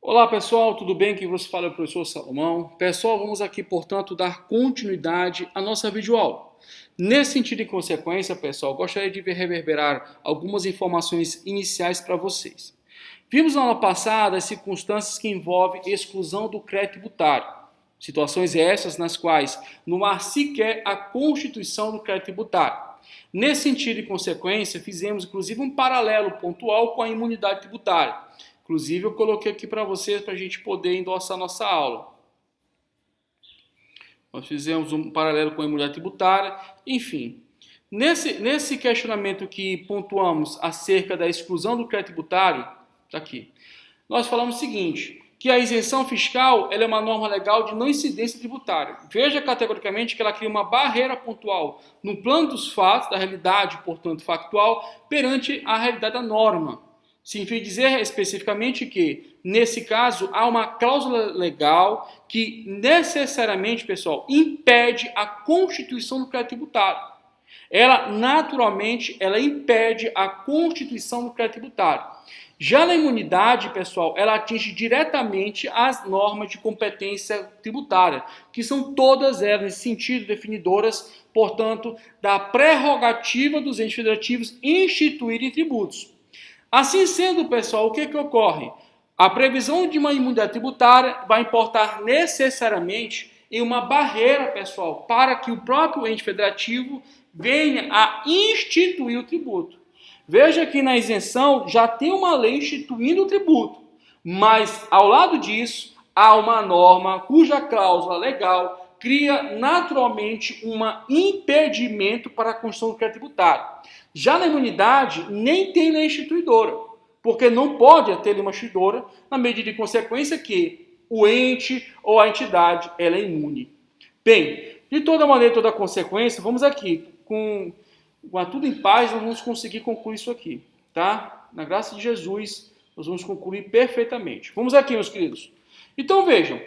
Olá pessoal, tudo bem? Quem vos fala é o professor Salomão. Pessoal, vamos aqui, portanto, dar continuidade à nossa videoaula. Nesse sentido e consequência, pessoal, gostaria de reverberar algumas informações iniciais para vocês. Vimos na aula passada as circunstâncias que envolvem exclusão do crédito tributário. Situações essas nas quais não há sequer a constituição do crédito tributário. Nesse sentido e consequência, fizemos inclusive um paralelo pontual com a imunidade tributária. Inclusive, eu coloquei aqui para vocês para a gente poder endossar nossa aula. Nós fizemos um paralelo com a imunidade tributária, enfim. Nesse questionamento que pontuamos acerca da exclusão do crédito tributário, está aqui, nós falamos o seguinte, que a isenção fiscal ela é uma norma legal de não incidência tributária. Veja categoricamente que ela cria uma barreira pontual no plano dos fatos, da realidade, portanto, factual, perante a realidade da norma. Significa dizer especificamente que, nesse caso, há uma cláusula legal que necessariamente, pessoal, impede a constituição do crédito tributário. Ela, naturalmente, ela impede a constituição do crédito tributário. Já na imunidade, pessoal, ela atinge diretamente as normas de competência tributária, que são todas elas, nesse sentido, definidoras, portanto, da prerrogativa dos entes federativos instituírem tributos. Assim sendo, pessoal, o que ocorre? A previsão de uma imunidade tributária vai importar necessariamente em uma barreira, pessoal, para que o próprio ente federativo venha a instituir o tributo. Veja que na isenção já tem uma lei instituindo o tributo, mas ao lado disso há uma norma cuja cláusula legal cria naturalmente um impedimento para a construção do crédito tributário. Já na imunidade, nem tem lei instituidora, porque não pode ter uma instituidora na medida de consequência que o ente ou a entidade ela é imune. Bem, de toda maneira, toda consequência, vamos aqui, com tudo em paz, nós vamos conseguir concluir isso aqui, tá? Na graça de Jesus, nós vamos concluir perfeitamente. Vamos aqui, meus queridos. Então, vejam,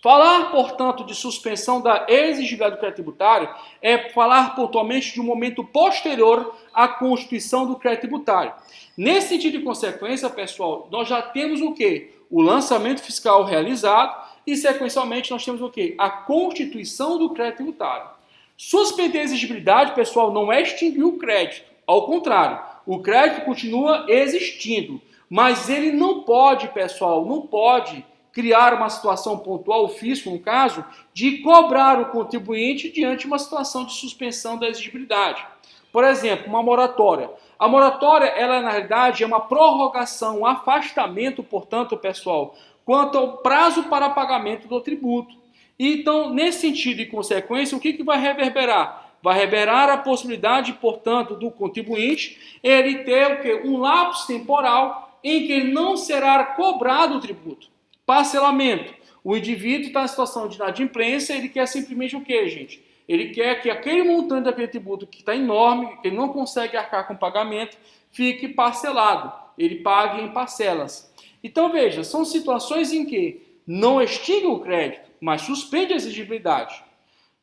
falar, portanto, de suspensão da exigibilidade do crédito tributário é falar pontualmente de um momento posterior à constituição do crédito tributário. Nesse sentido de consequência, pessoal, nós já temos o quê? O lançamento fiscal realizado e, sequencialmente, nós temos o quê? A constituição do crédito tributário. Suspender a exigibilidade, pessoal, não é extinguir o crédito. Ao contrário, o crédito continua existindo, mas ele não pode, pessoal, não pode criar uma situação pontual, o fisco, no caso, de cobrar o contribuinte diante de uma situação de suspensão da exigibilidade. Por exemplo, uma moratória. A moratória, ela na realidade é uma prorrogação, um afastamento, portanto, pessoal, quanto ao prazo para pagamento do tributo. Então, nesse sentido e consequência, o que vai reverberar? Vai reverberar a possibilidade, portanto, do contribuinte ele ter o quê? Um lapso temporal em que ele não será cobrado o tributo. Parcelamento. O indivíduo está em situação de inadimplência, ele quer simplesmente o quê, gente? Ele quer que aquele montante daquele tributo que está enorme, que ele não consegue arcar com o pagamento, fique parcelado. Ele pague em parcelas. Então, veja, são situações em que não extingue o crédito, mas suspende a exigibilidade.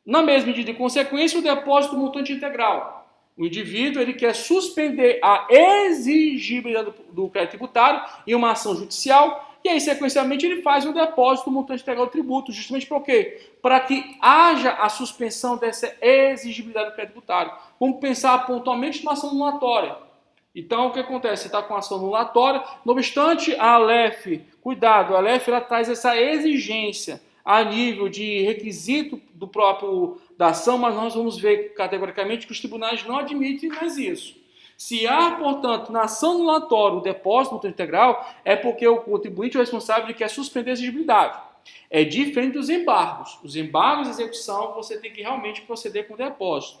Na mesma medida de consequência, o depósito do montante integral. O indivíduo ele quer suspender a exigibilidade do crédito tributário em uma ação judicial e aí, sequencialmente, ele faz um depósito do montante integral do tributo, justamente para quê? Para que haja a suspensão dessa exigibilidade do crédito tributário. Vamos pensar pontualmente numa ação anulatória. Então, o que acontece? Você está com a ação anulatória, não obstante a Alef, cuidado, a Alef ela traz essa exigência a nível de requisito da ação, mas nós vamos ver categoricamente que os tribunais não admitem mais isso. Se há, portanto, na ação anulatória o depósito do montante integral, é porque o contribuinte é o responsável de quer suspender a exigibilidade. É diferente dos embargos. Os embargos de execução, você tem que realmente proceder com o depósito.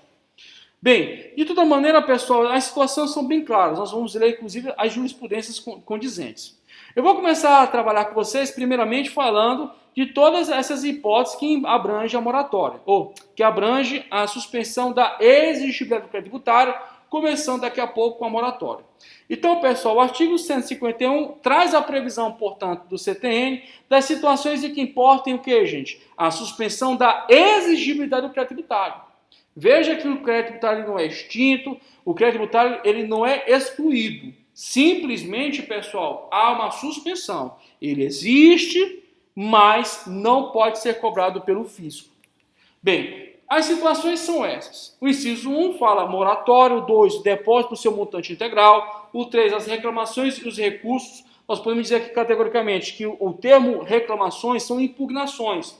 Bem, de toda maneira, pessoal, as situações são bem claras. Nós vamos ler, inclusive, as jurisprudências condizentes. Eu vou começar a trabalhar com vocês, primeiramente, falando de todas essas hipóteses que abrangem a moratória, ou que abrange a suspensão da exigibilidade do crédito tributário, começando daqui a pouco com a moratória. Então, pessoal, o artigo 151 traz a previsão, portanto, do CTN das situações em que importem o que, gente? A suspensão da exigibilidade do crédito tributário. Veja que o crédito tributário não é extinto, o crédito tributário ele não é excluído. Simplesmente, pessoal, há uma suspensão. Ele existe, mas não pode ser cobrado pelo fisco. Bem, as situações são essas. O inciso 1 fala moratório, 2, depósito do seu montante integral, o 3, as reclamações e os recursos. Nós podemos dizer aqui categoricamente que o termo reclamações são impugnações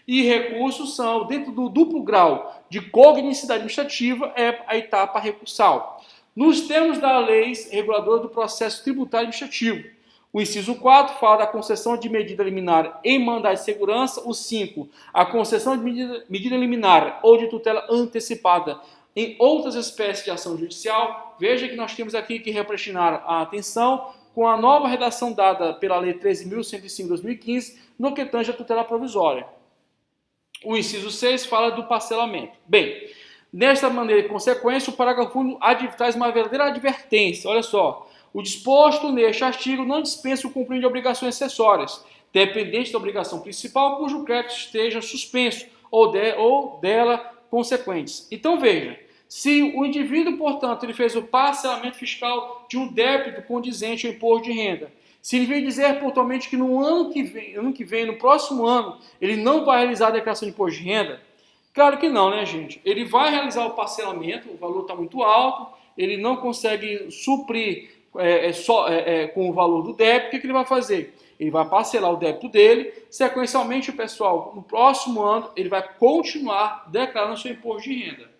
e recursos são, dentro do duplo grau de cognicidade administrativa, é a etapa recursal. Nos termos da lei reguladora do processo tributário administrativo, o inciso 4 fala da concessão de medida liminar em mandado de segurança. O 5, a concessão de medida liminar ou de tutela antecipada em outras espécies de ação judicial. Veja que nós temos aqui que represtinar a atenção com a nova redação dada pela Lei 13.105 de 2015, no que tange a tutela provisória. O inciso 6 fala do parcelamento. Bem, desta maneira e consequência, o parágrafo 1 traz uma verdadeira advertência. Olha só. O disposto neste artigo não dispensa o cumprimento de obrigações acessórias, dependente da obrigação principal, cujo crédito esteja suspenso ou dela consequentes. Então veja, se o indivíduo, portanto, ele fez o parcelamento fiscal de um débito condizente ao imposto de renda, se ele veio dizer pontualmente que no ano que vem, no próximo ano, ele não vai realizar a declaração de imposto de renda, claro que não, né, gente? Ele vai realizar o parcelamento, o valor está muito alto, ele não consegue suprir com o valor do débito. O que ele vai fazer? Ele vai parcelar o débito dele, sequencialmente, pessoal, no próximo ano, ele vai continuar declarando seu imposto de renda.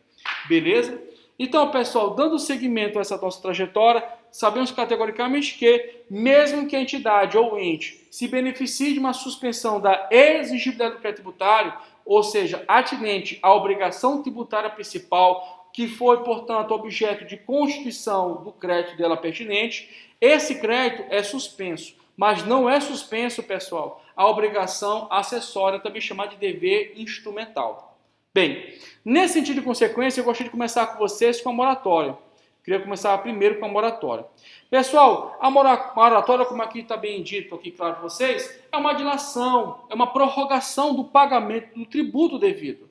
Beleza? Então, pessoal, dando seguimento a essa nossa trajetória, sabemos categoricamente que, mesmo que a entidade ou ente se beneficie de uma suspensão da exigibilidade do crédito tributário, ou seja, atinente à obrigação tributária principal, que foi, portanto, objeto de constituição do crédito dela pertinente, esse crédito é suspenso. Mas não é suspenso, pessoal, a obrigação acessória, também chamada de dever instrumental. Bem, nesse sentido de consequência, eu gostaria de começar com vocês com a moratória. Queria começar primeiro com a moratória. Pessoal, a moratória, como aqui está bem dito, aqui claro para vocês, é uma dilação, é uma prorrogação do pagamento do tributo devido.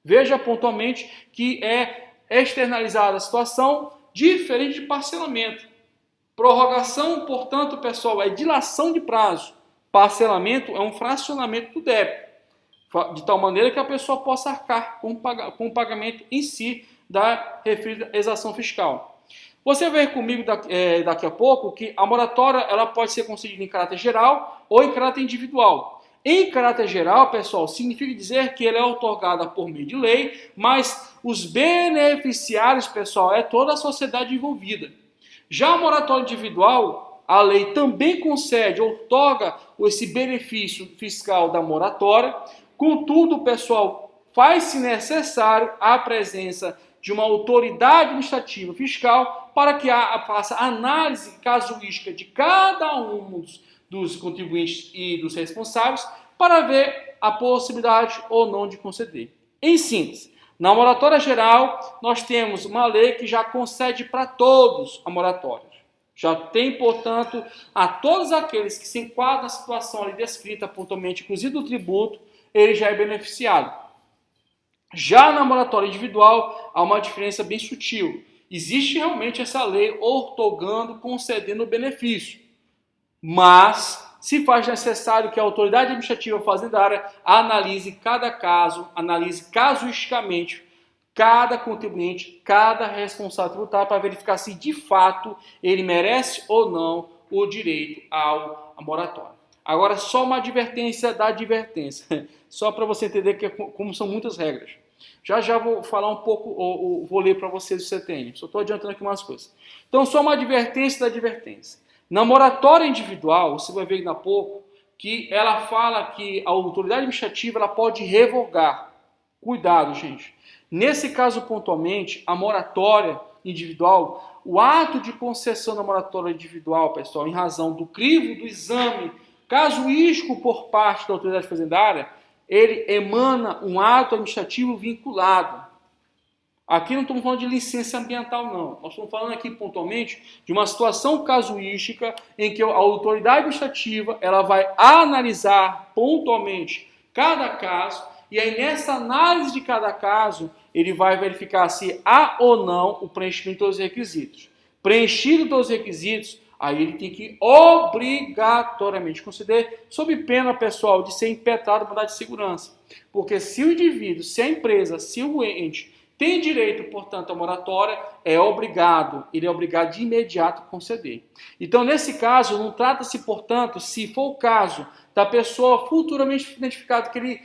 Veja pontualmente que é externalizada a situação diferente de parcelamento. Prorrogação, portanto, pessoal, é dilação de prazo. Parcelamento é um fracionamento do débito, de tal maneira que a pessoa possa arcar com o pagamento em si da referida exação fiscal. Você vai ver comigo daqui a pouco que a moratória ela pode ser concedida em caráter geral ou em caráter individual. Em caráter geral, pessoal, significa dizer que ela é outorgada por meio de lei, mas os beneficiários, pessoal, é toda a sociedade envolvida. Já a moratória individual, a lei também concede, outorga esse benefício fiscal da moratória. Contudo, pessoal, faz-se necessário a presença de uma autoridade administrativa fiscal para que faça análise casuística de cada um dos contribuintes e dos responsáveis para ver a possibilidade ou não de conceder. Em síntese, na moratória geral, nós temos uma lei que já concede para todos a moratória. Já tem, portanto, a todos aqueles que se enquadram na situação ali descrita pontualmente, inclusive do tributo, ele já é beneficiado. Já na moratória individual, há uma diferença bem sutil. Existe realmente essa lei outorgando, concedendo o benefício. Mas se faz necessário que a autoridade administrativa fazendária analise cada caso, analise casuisticamente cada contribuinte, cada responsável tributário para verificar se de fato ele merece ou não o direito à moratória. Agora, só uma advertência da advertência, só para você entender como são muitas regras. Já vou falar um pouco, vou ler para vocês o CTN, só estou adiantando aqui umas coisas. Então, só uma advertência da advertência. Na moratória individual, você vai ver ainda há pouco, que ela fala que a autoridade administrativa ela pode revogar. Cuidado, gente. Nesse caso, pontualmente, a moratória individual, o ato de concessão da moratória individual, pessoal, em razão do crivo do exame casuístico por parte da autoridade fazendária, ele emana um ato administrativo vinculado. Aqui não estamos falando de licença ambiental, não. Nós estamos falando aqui pontualmente de uma situação casuística em que a autoridade administrativa ela vai analisar pontualmente cada caso e aí nessa análise de cada caso ele vai verificar se há ou não o preenchimento dos requisitos. Preenchido todos os requisitos, Aí ele tem que obrigatoriamente conceder, sob pena, pessoal, de ser impetrado por mandado de segurança. Porque se o indivíduo, se a empresa, se o ente tem direito, portanto, à moratória, ele é obrigado de imediato a conceder. Então, nesse caso, não trata-se, portanto, se for o caso da pessoa futuramente identificado que ele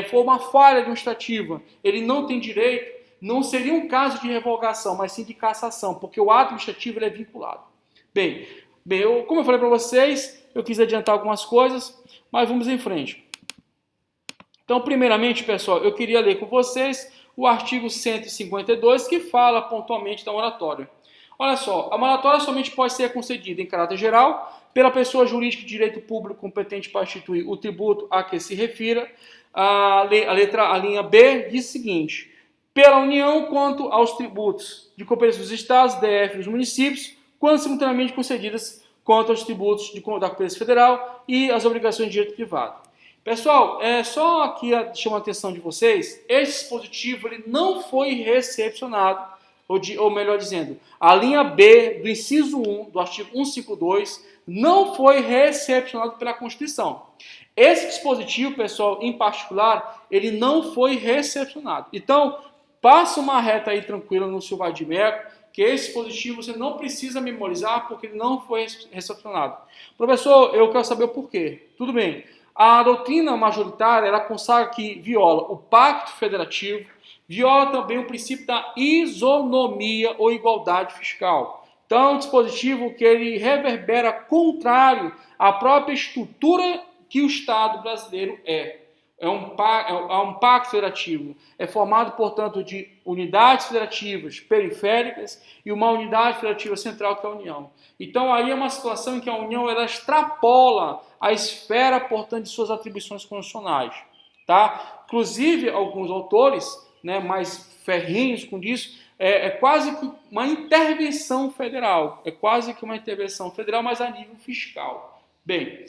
for uma falha administrativa, ele não tem direito, não seria um caso de revogação, mas sim de cassação, porque o ato administrativo ele é vinculado. Bem, como eu falei para vocês, eu quis adiantar algumas coisas, mas vamos em frente. Então, primeiramente, pessoal, eu queria ler com vocês o artigo 152, que fala pontualmente da moratória. Olha só, a moratória somente pode ser concedida em caráter geral pela pessoa jurídica de direito público competente para instituir o tributo a que se refira. A linha B diz o seguinte: pela União quanto aos tributos de competência dos estados, DF e dos municípios, quando simultaneamente concedidas quanto aos tributos da competência federal e as obrigações de direito privado. Pessoal, só aqui chamo a atenção de vocês, esse dispositivo ele não foi recepcionado, ou melhor dizendo, a linha B do inciso 1 do artigo 152 não foi recepcionado pela Constituição. Esse dispositivo, pessoal, em particular, ele não foi recepcionado. Então, passa uma reta aí tranquila no seu vadimeco, que esse dispositivo você não precisa memorizar porque ele não foi recepcionado. Professor, eu quero saber o porquê. Tudo bem. A doutrina majoritária ela consagra que viola o Pacto Federativo, viola também o princípio da isonomia ou igualdade fiscal. Então, é um dispositivo que ele reverbera contrário à própria estrutura que o Estado brasileiro é. É um pacto federativo. É formado, portanto, de unidades federativas periféricas e uma unidade federativa central, que é a União. Então, aí é uma situação em que a União ela extrapola a esfera, portanto, de suas atribuições constitucionais. Tá? Inclusive, alguns autores, né, mais ferrenhos com isso, é quase que uma intervenção federal. É quase que uma intervenção federal, mas a nível fiscal. Bem,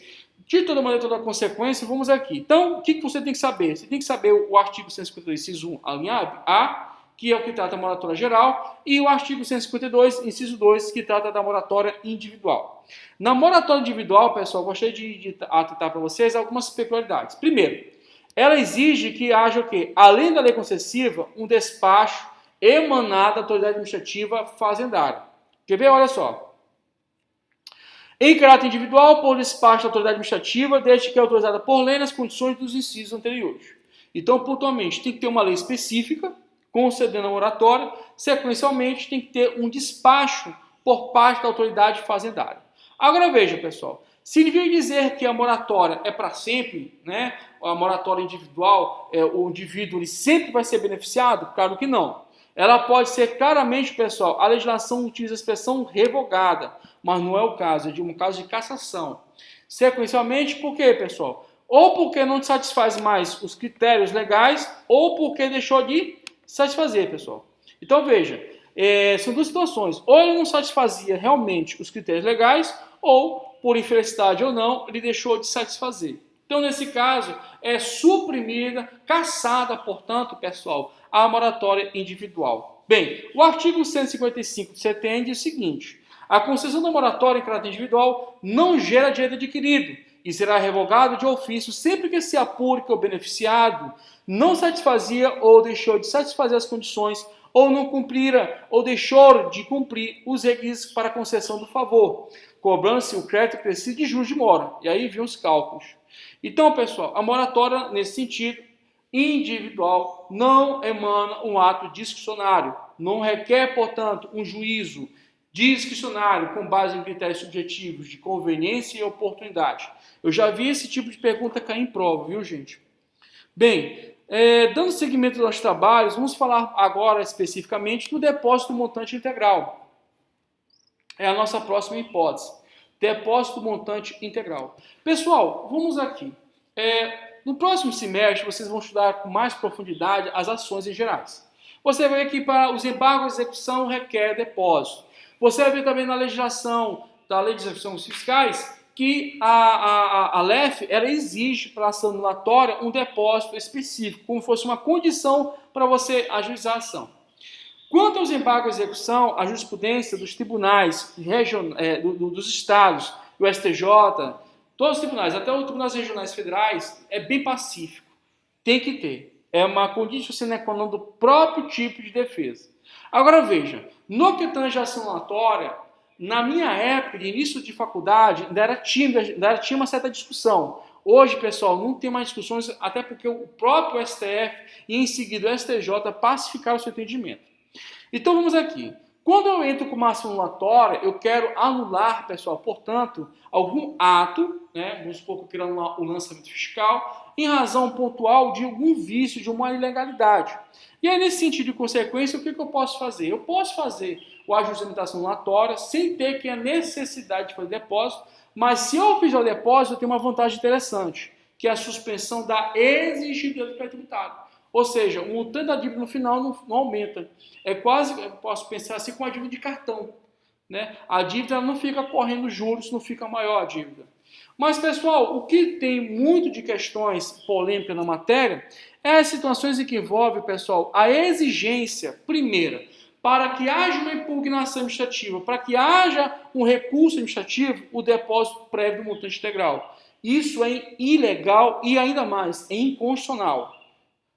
de toda maneira, toda consequência, vamos aqui. Então, o que você tem que saber? Você tem que saber o artigo 152, inciso 1, a linha A, que é o que trata da moratória geral, e o artigo 152, inciso 2, que trata da moratória individual. Na moratória individual, pessoal, gostaria de atentar para vocês algumas peculiaridades. Primeiro, ela exige que haja o quê? Além da lei concessiva, um despacho emanado da autoridade administrativa fazendária. Quer ver? Olha só. Em caráter individual, por despacho da autoridade administrativa, desde que é autorizada por lei nas condições dos incisos anteriores. Então, pontualmente, tem que ter uma lei específica, concedendo a moratória, sequencialmente tem que ter um despacho por parte da autoridade fazendária. Agora veja, pessoal, significa dizer que a moratória é para sempre, né? A moratória individual, o indivíduo ele sempre vai ser beneficiado? Claro que não. Ela pode ser claramente, pessoal, a legislação utiliza a expressão revogada, mas não é o caso, é um caso de cassação. Sequencialmente, por quê, pessoal? Ou porque não satisfaz mais os critérios legais, ou porque deixou de satisfazer, pessoal. Então, veja, são duas situações. Ou ele não satisfazia realmente os critérios legais, ou, por infelicidade ou não, ele deixou de satisfazer. Então, nesse caso, é suprimida, cassada, portanto, pessoal, a moratória individual. Bem, o artigo 155 do CTN diz o seguinte: a concessão da moratória em caráter individual não gera direito adquirido e será revogado de ofício sempre que se apure que o beneficiado não satisfazia ou deixou de satisfazer as condições ou não cumprira ou deixou de cumprir os requisitos para a concessão do favor, cobrando-se o crédito acrescido de juros de mora. E aí vem os cálculos. Então, pessoal, a moratória, nesse sentido, individual, não emana um ato discricionário, não requer, portanto, um juízo discricionário com base em critérios subjetivos de conveniência e oportunidade. Eu já vi esse tipo de pergunta cair em prova, viu, gente? Bem, dando seguimento aos trabalhos, vamos falar agora especificamente do depósito montante integral. É a nossa próxima hipótese. Depósito montante integral. Pessoal, vamos aqui. No próximo semestre, vocês vão estudar com mais profundidade as ações em gerais. Você vai ver que para os embargos de execução requer depósito. Você vai ver também na legislação da Lei de Execuções Fiscais que a LEF ela exige para a ação anulatória um depósito específico, como fosse uma condição para você ajuizar a ação. Quanto aos embargos à execução, a jurisprudência dos tribunais dos estados, do STJ, todos os tribunais, até os tribunais regionais federais, é bem pacífico. Tem que ter. É uma condição sine qua non do próprio tipo de defesa. Agora veja, no que tange a ação aleatória, na minha época, de início de faculdade, ainda tinha uma certa discussão. Hoje, pessoal, não tem mais discussões, até porque o próprio STF e em seguida o STJ pacificaram o seu entendimento. Então vamos aqui. Quando eu entro com uma ação anulatória, eu quero anular, pessoal, portanto, algum ato, né? Vamos supor que eu quero anular o lançamento fiscal, em razão pontual de algum vício, de uma ilegalidade. E aí, nesse sentido de consequência, o que eu posso fazer? Eu posso fazer o ajuizamento da ação anulatória sem ter que a necessidade de fazer depósito, mas se eu fizer o depósito, eu tenho uma vantagem interessante, que é a suspensão da exigibilidade do crédito tributário. Ou seja, o montante da dívida no final não aumenta. É quase, eu posso pensar assim, como a dívida de cartão. Né? A dívida não fica correndo juros, não fica maior a dívida. Mas, pessoal, o que tem muito de questões polêmicas na matéria é as situações em que envolve, pessoal, a exigência, primeira, para que haja uma impugnação administrativa, para que haja um recurso administrativo, o depósito prévio do montante integral. Isso é ilegal e, ainda mais, é inconstitucional.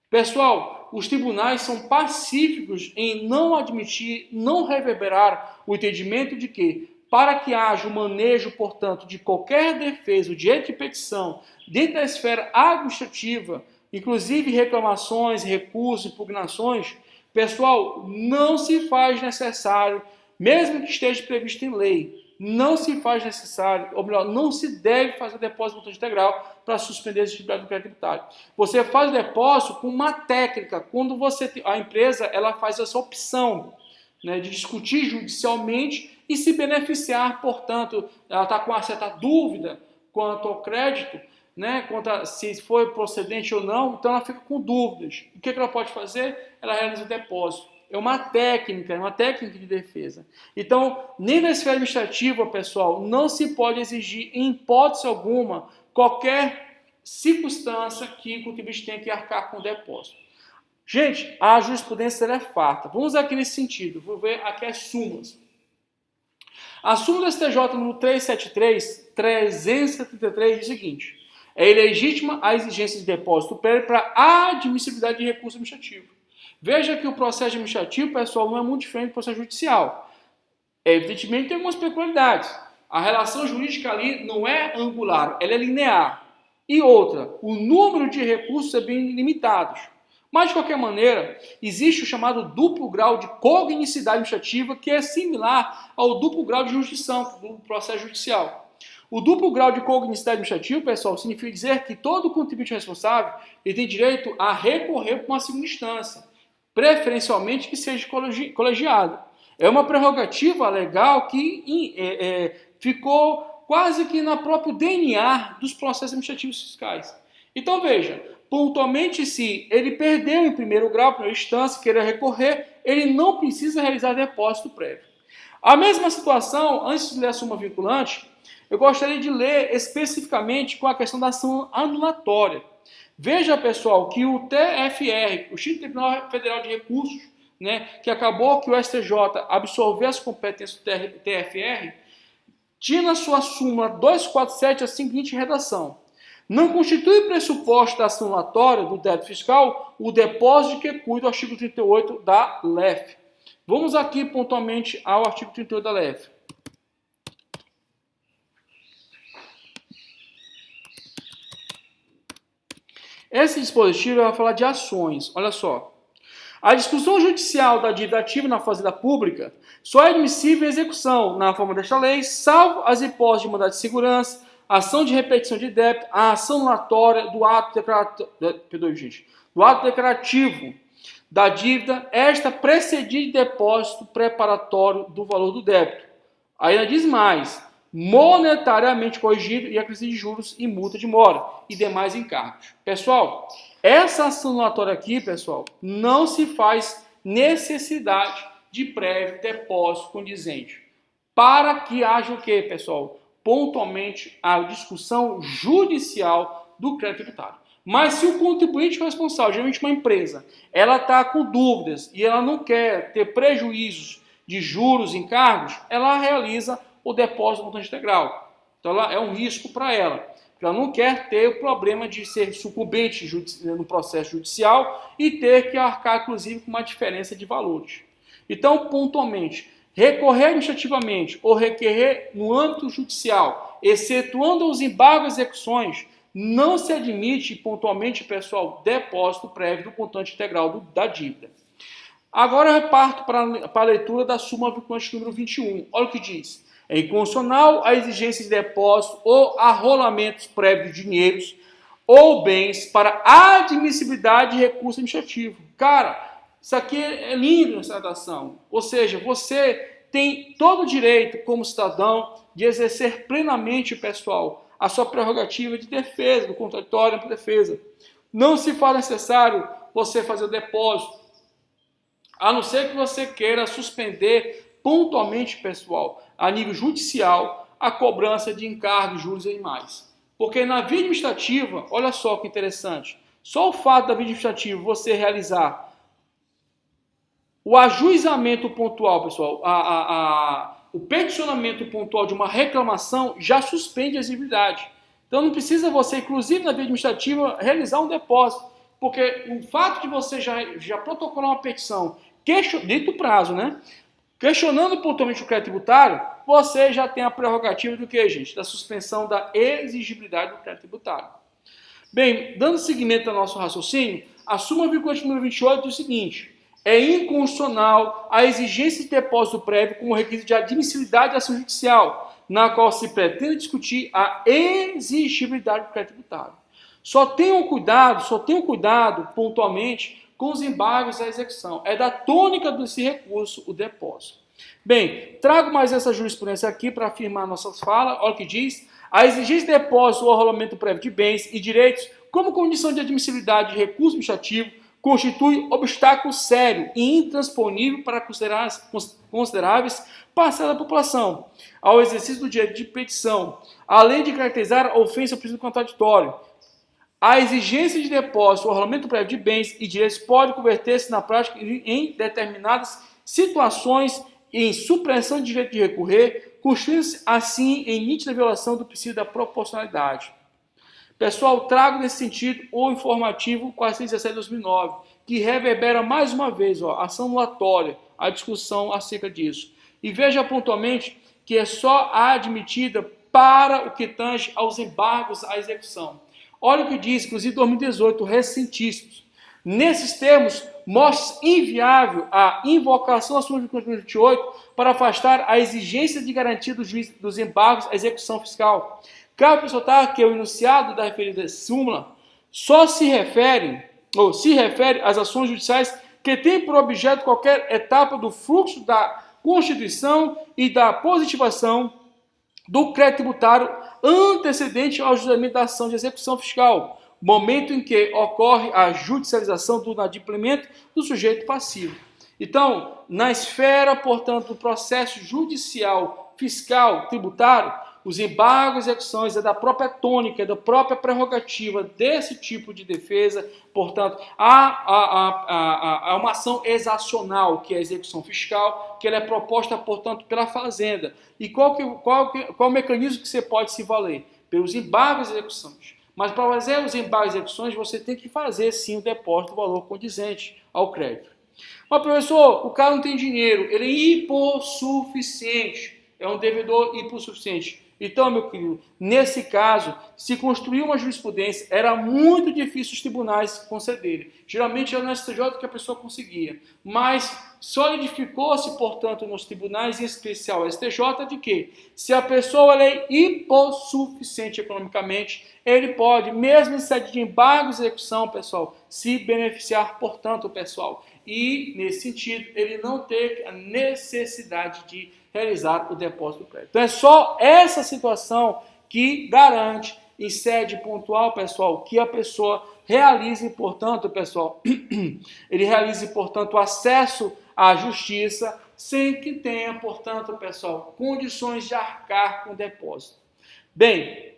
Pessoal, os tribunais são pacíficos em não admitir, não reverberar o entendimento de que, para que haja o manejo, portanto, de qualquer defesa, o direito de petição, dentro da esfera administrativa, inclusive reclamações, recursos, impugnações, pessoal, não se faz necessário, mesmo que esteja previsto em lei, não se faz necessário, ou melhor, não se deve fazer depósito de montante integral para suspender a exigibilidade do crédito tributário. Você faz o depósito com uma técnica, quando a empresa ela faz essa opção, né, de discutir judicialmente e se beneficiar, portanto, ela está com uma certa dúvida quanto ao crédito, né, quanto a se foi procedente ou não, então ela fica com dúvidas. O que ela pode fazer? Ela realiza o depósito. É uma técnica de defesa. Então, nem na esfera administrativa, pessoal, não se pode exigir, em hipótese alguma, qualquer circunstância que o contribuinte tenha que arcar com o depósito. Gente, a jurisprudência é farta. Vamos aqui nesse sentido. Vou ver aqui as súmulas. A súmula do STJ número 373 diz o seguinte: é ilegítima a exigência de depósito prévio para a admissibilidade de recurso administrativo. Veja que o processo administrativo, pessoal, não é muito diferente do processo judicial. Evidentemente tem algumas peculiaridades. A relação jurídica ali não é angular, ela é linear. E outra, o número de recursos é bem limitado. Mas, de qualquer maneira, existe o chamado duplo grau de cognicidade administrativa, que é similar ao duplo grau de jurisdição do processo judicial. O duplo grau de cognicidade administrativa, pessoal, significa dizer que todo contribuinte responsável ele tem direito a recorrer para uma segunda instância, preferencialmente que seja colegiado. É uma prerrogativa legal que ficou quase que na próprio DNA dos processos administrativos fiscais. Então veja, pontualmente se ele perdeu em primeiro grau, primeira instância, queira recorrer, ele não precisa realizar depósito prévio. A mesma situação, antes de ler a súmula vinculante, eu gostaria de ler especificamente com a questão da ação anulatória. Veja, pessoal, que o TFR, o Instituto Tribunal Federal de Recursos, né, que acabou que o STJ absorveu as competências do TFR, tinha na sua súmula 247 a seguinte redação: não constitui pressuposto da ação anulatória do débito fiscal o depósito que cuida do artigo 38 da LEF. Vamos aqui pontualmente ao artigo 38 da LEF. Esse dispositivo vai falar de ações. Olha só. A discussão judicial da dívida ativa na fazenda pública só é admissível em execução na forma desta lei, salvo as hipóteses de mandado de segurança, ação de repetição de débito, a ação anulatória do ato declarativo da dívida, esta precedida de depósito preparatório do valor do débito. Ainda diz mais: monetariamente corrigido e acrescido de juros e multa de mora e demais encargos. Pessoal, essa ação anulatória aqui, pessoal, não se faz necessidade de prévio depósito condizente. Para que haja o quê, pessoal? Pontualmente a discussão judicial do crédito tributário. Mas se o contribuinte responsável, geralmente uma empresa, ela está com dúvidas e ela não quer ter prejuízos de juros, encargos, ela realiza o depósito montante integral. Então ela, é um risco para ela. Ela não quer ter o problema de ser sucumbente no processo judicial e ter que arcar, inclusive, com uma diferença de valores. Então, pontualmente, recorrer administrativamente ou requerer no âmbito judicial, excetuando os embargos e execuções, não se admite pontualmente, pessoal, depósito prévio do montante integral da dívida. Agora eu reparto para a leitura da súmula vinculante número 21. Olha o que diz. É inconstitucional a exigência de depósito ou arrolamentos prévios de dinheiros ou bens para admissibilidade de recurso administrativo. Cara, isso aqui é lindo nessa redação. Ou seja, você tem todo o direito, como cidadão, de exercer plenamente, pessoal, a sua prerrogativa de defesa, do contraditório para defesa. Não se faz necessário você fazer o depósito, a não ser que você queira suspender pontualmente, pessoal, a nível judicial, a cobrança de encargos, juros e demais. Porque na via administrativa, olha só que interessante, só o fato da via administrativa você realizar o ajuizamento pontual, pessoal, o peticionamento pontual de uma reclamação já suspende a exigibilidade. Então não precisa você, inclusive na via administrativa, realizar um depósito, porque o fato de você já protocolar uma petição, dito o prazo, né? Questionando pontualmente o crédito tributário, você já tem a prerrogativa do que, gente? Da suspensão da exigibilidade do crédito tributário. Bem, dando seguimento ao nosso raciocínio, a súmula vinculante número 28 diz o seguinte: é inconstitucional a exigência de depósito prévio como requisito de admissibilidade da ação judicial, na qual se pretende discutir a exigibilidade do crédito tributário. Só tenham cuidado pontualmente com os embargos à execução. É da tônica desse recurso o depósito. Bem, trago mais essa jurisprudência aqui para afirmar nossas falas. Olha o que diz. A exigência de depósito ou arrolamento prévio de bens e direitos como condição de admissibilidade de recurso administrativo constitui obstáculo sério e intransponível para consideráveis parcelas da população ao exercício do direito de petição, além de caracterizar a ofensa ao princípio contraditório. A exigência de depósito ou arrolamento prévio de bens e direitos pode converter-se na prática em determinadas situações em supressão de direito de recorrer, constituindo-se assim em nítida violação do princípio da proporcionalidade. Pessoal, trago nesse sentido o informativo 417/2009, que reverbera mais uma vez a ação anulatória, a discussão acerca disso. E veja pontualmente que é só admitida para o que tange aos embargos à execução. Olha o que diz, inclusive 2018, recentíssimos. Nesses termos, mostra inviável a invocação da súmula 28 para afastar a exigência de garantia dos embargos à execução fiscal. Cabe ressaltar que o enunciado da referida súmula só se refere às ações judiciais que têm por objeto qualquer etapa do fluxo da constituição e da positivação do crédito tributário antecedente ao julgamento da ação de execução fiscal, momento em que ocorre a judicialização do inadimplemento do sujeito passivo. Então, na esfera, portanto, do processo judicial, fiscal, tributário, os embargos e execuções é da própria tônica, é da própria prerrogativa desse tipo de defesa. Portanto, há uma ação exacional, que é a execução fiscal, que ela é proposta, portanto, pela Fazenda. E qual o mecanismo que você pode se valer? Pelos embargos e execuções. Mas para fazer os embargos e execuções, você tem que fazer, sim, o depósito do valor condizente ao crédito. Mas, professor, o cara não tem dinheiro, ele é hipossuficiente, é um devedor hipossuficiente. Então, meu querido, nesse caso, se construir uma jurisprudência, era muito difícil os tribunais concederem. Geralmente era no STJ que a pessoa conseguia. Mas solidificou-se, portanto, nos tribunais, em especial o STJ, de que se a pessoa é hipossuficiente economicamente, ele pode, mesmo em sede de embargos e execução, pessoal, se beneficiar, portanto, pessoal. E, nesse sentido, ele não ter a necessidade de realizar o depósito do crédito. Então é só essa situação que garante, em sede pontual, pessoal, que a pessoa realize, portanto, pessoal, ele realize, portanto, o acesso à justiça sem que tenha, portanto, pessoal, condições de arcar com o depósito. Bem,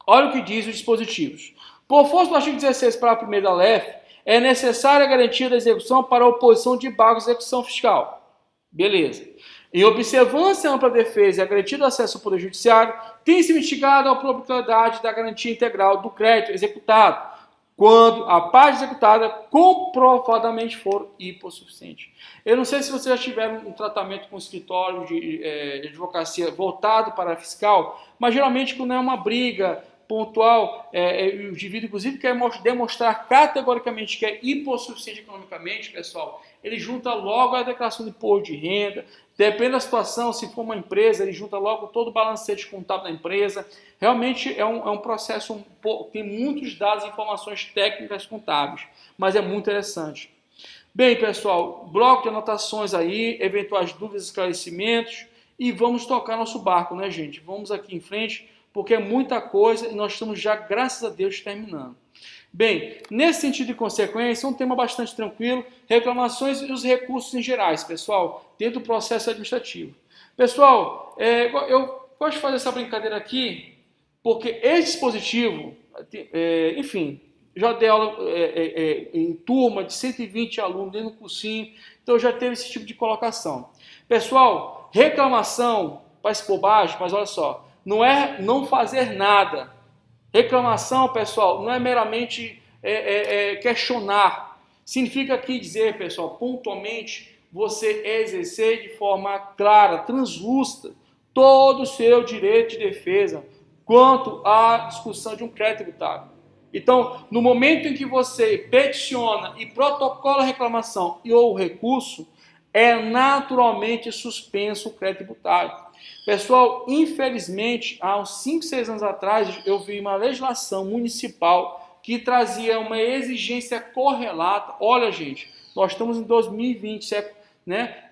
olha o que diz os dispositivos. Por força do artigo 16, parágrafo 1º da LEF, é necessária a garantia da execução para a oposição de embargos de execução fiscal. Beleza. Em observância à ampla defesa e a garantia do acesso ao Poder Judiciário, tem-se mitigado a probabilidade da garantia integral do crédito executado, quando a parte executada comprovadamente for hipossuficiente. Eu não sei se vocês já tiveram um tratamento com o escritório de advocacia voltado para a fiscal, mas geralmente quando é uma briga pontual, o indivíduo inclusive quer demonstrar categoricamente que é hipossuficiente economicamente, pessoal, ele junta logo a declaração de imposto de renda, depende da situação, se for uma empresa, ele junta logo todo o balancete contábil da empresa. Realmente é um processo, tem muitos dados e informações técnicas contábeis, mas é muito interessante. Bem, pessoal, bloco de anotações aí, eventuais dúvidas, esclarecimentos, e vamos tocar nosso barco, né, gente? Vamos aqui em frente, porque é muita coisa e nós estamos já, graças a Deus, terminando. Bem, nesse sentido de consequência, um tema bastante tranquilo, reclamações e os recursos em gerais, pessoal, dentro do processo administrativo. Pessoal, eu gosto de fazer essa brincadeira aqui, porque esse dispositivo, enfim, já dei aula em turma de 120 alunos dentro do cursinho, então já teve esse tipo de colocação. Pessoal, reclamação, parece bobagem, mas olha só, não é não fazer nada. Reclamação, pessoal, não é meramente questionar. Significa aqui dizer, pessoal, pontualmente, você exercer de forma clara, translúcida, todo o seu direito de defesa quanto à discussão de um crédito tributário. Então, no momento em que você peticiona e protocola a reclamação ou o recurso, é naturalmente suspenso o crédito tributário. Pessoal, infelizmente, há uns 5, 6 anos atrás, eu vi uma legislação municipal que trazia uma exigência correlata. Olha, gente, nós estamos em 2020, né?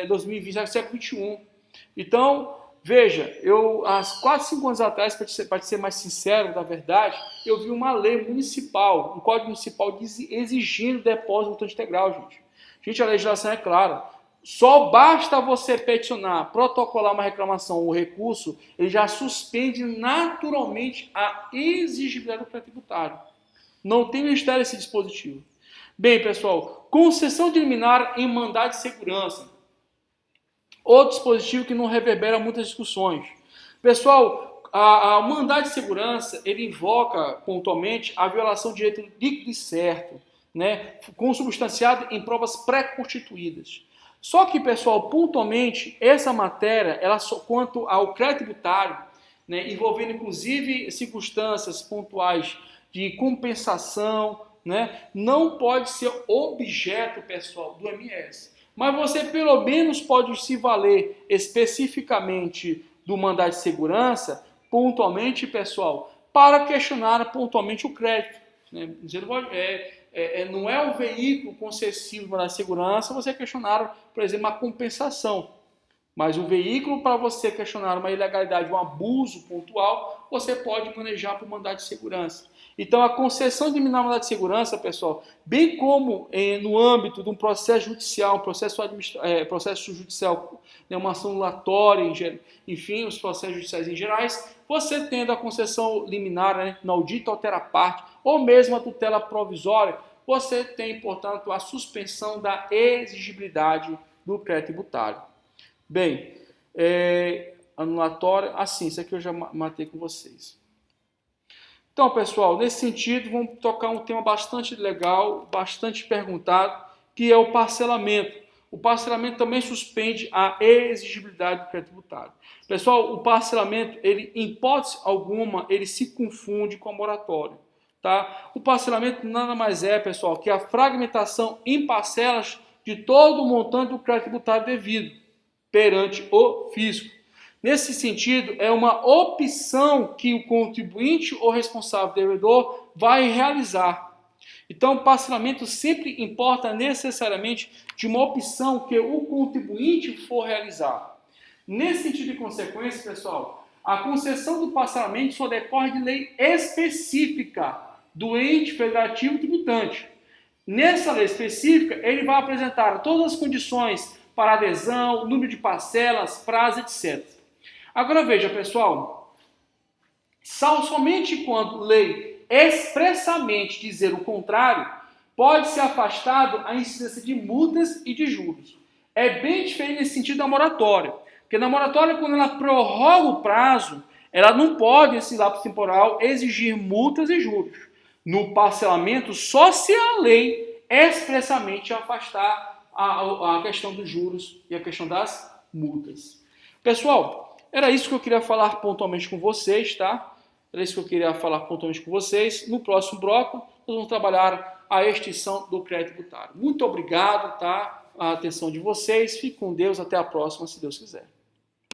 2020, século XXI. Então, veja, eu, há 4, 5 anos atrás, para ser mais sincero, da verdade, eu vi uma lei municipal, um código municipal exigindo depósito montante integral, gente. Gente, a legislação é clara. Só basta você peticionar, protocolar uma reclamação ou recurso, ele já suspende naturalmente a exigibilidade do crédito tributário. Não tem mistério esse dispositivo. Bem, pessoal, concessão de liminar em mandado de segurança. Outro dispositivo que não reverbera muitas discussões. Pessoal, o mandado de segurança, ele invoca pontualmente a violação de direito líquido e certo, né, consubstanciado em provas pré-constituídas. Só que, pessoal, pontualmente, essa matéria, ela quanto ao crédito tributário, né, envolvendo inclusive circunstâncias pontuais de compensação, né, não pode ser objeto, pessoal, do MS. Mas você pelo menos pode se valer especificamente do mandado de segurança, pontualmente, pessoal, para questionar pontualmente o crédito. Né? Não é o veículo concessivo do mandado de segurança você questionar, por exemplo, uma compensação. Mas o veículo para você questionar uma ilegalidade, um abuso pontual, você pode manejar por mandado de segurança. Então, a concessão de liminar mandado de segurança, pessoal, bem como no âmbito de um processo judicial, processo judicial, né, uma ação anulatória, enfim, os processos judiciais em gerais, você tendo a concessão liminar, né, inaudita altera parte, ou mesmo a tutela provisória, você tem, portanto, a suspensão da exigibilidade do crédito tributário. Bem, anulatória, assim, isso aqui eu já matei com vocês. Então, pessoal, nesse sentido, vamos tocar um tema bastante legal, bastante perguntado, que é o parcelamento. O parcelamento também suspende a exigibilidade do crédito tributário. Pessoal, o parcelamento, ele, em hipótese alguma, ele se confunde com a moratória. Tá? O parcelamento nada mais é, pessoal, que a fragmentação em parcelas de todo o montante do crédito tributário devido perante o fisco. Nesse sentido, é uma opção que o contribuinte ou responsável devedor vai realizar. Então, o parcelamento sempre importa necessariamente de uma opção que o contribuinte for realizar. Nesse sentido de consequência, pessoal, a concessão do parcelamento só decorre de lei específica do ente federativo tributante. Nessa lei específica, ele vai apresentar todas as condições para adesão, número de parcelas, prazo, etc. Agora veja, pessoal, somente quando lei expressamente dizer o contrário, pode ser afastado a incidência de multas e de juros. É bem diferente nesse sentido da moratória. Porque na moratória, quando ela prorroga o prazo, ela não pode, esse lapso temporal, exigir multas e juros. No parcelamento, só se a lei expressamente afastar a questão dos juros e a questão das multas. Pessoal, era isso que eu queria falar pontualmente com vocês, tá? Era isso que eu queria falar pontualmente com vocês. No próximo bloco, nós vamos trabalhar a extinção do crédito tributário. Muito obrigado, tá? A atenção de vocês. Fique com Deus. Até a próxima, se Deus quiser.